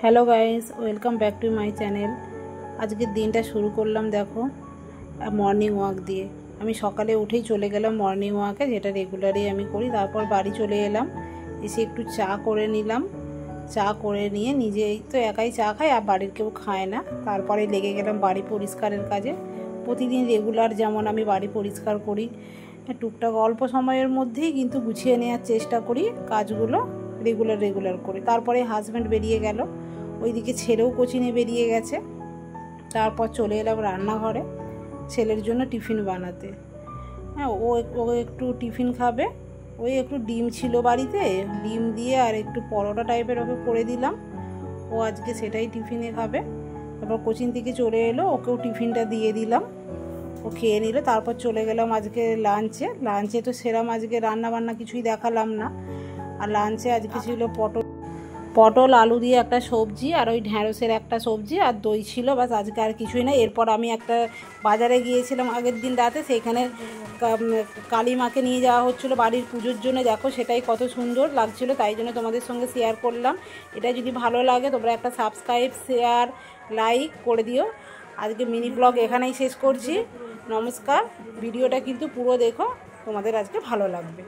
Hello guys, welcome back to my channel. আজকের দিনটা শুরু করলাম দেখো মর্নিং ওয়াক দিয়ে। আমি সকালে উঠেই চলে গেলাম মর্নিং ওয়াকে, যেটা রেগুলারই আমি করি। তারপর বাড়ি চলে এলাম, এসে একটু চা করে নিলাম। চা করে নিয়ে নিজেই তো একাই চা খাই, আর বাড়ির কেউ খায় না। তারপরে লেগে গেলাম বাড়ি পরিষ্কারের কাজে। প্রতিদিন রেগুলার যেমন আমি বাড়ি পরিষ্কার করি, টুকটাক অল্প সময়ের মধ্যেই কিন্তু গুছিয়ে নেওয়ার চেষ্টা করি কাজগুলো রেগুলার করে। তারপরে হাজব্যান্ড বেরিয়ে গেল, ওইদিকে ছেলেও কোচিংয়ে বেরিয়ে গেছে। তারপর চলে এলাম রান্নাঘরে ছেলের জন্য টিফিন বানাতে। হ্যাঁ, ও একটু টিফিন খাবে। ওই একটু ডিম ছিল বাড়িতে, ডিম দিয়ে আর একটু পরোটা টাইপের ওকে করে দিলাম। ও আজকে সেটাই টিফিনে খাবে। তারপর কোচিং থেকে চলে এলো, ওকেও টিফিনটা দিয়ে দিলাম, ও খেয়ে নিল। তারপর চলে গেলাম আজকে লাঞ্চে তো সেরম আজকে রান্না বান্না কিছুই দেখালাম না। আর লাঞ্চে আজকে ছিল পটল আলু দিয়ে একটা সবজি, আর ওই ঢ্যাঁড়সের একটা সবজি, আর দই ছিল, বাস। আজকে আর কিছুই না। এরপর আমি একটা বাজারে গিয়েছিলাম আগের দিন রাতে, সেইখানে কালী মাকে নিয়ে যাওয়া হচ্ছিলো বাড়ির পুজোর জন্য। দেখো সেটাই কত সুন্দর লাগছিল, তাই জন্য তোমাদের সঙ্গে শেয়ার করলাম। এটা যদি ভালো লাগে তোমরা একটা সাবস্ক্রাইব, শেয়ার, লাইক করে দিও। আজকে মিনি ব্লগ এখানেই শেষ করছি। নমস্কার। ভিডিওটা কিন্তু পুরো দেখো, তোমাদের আজকে ভালো লাগবে।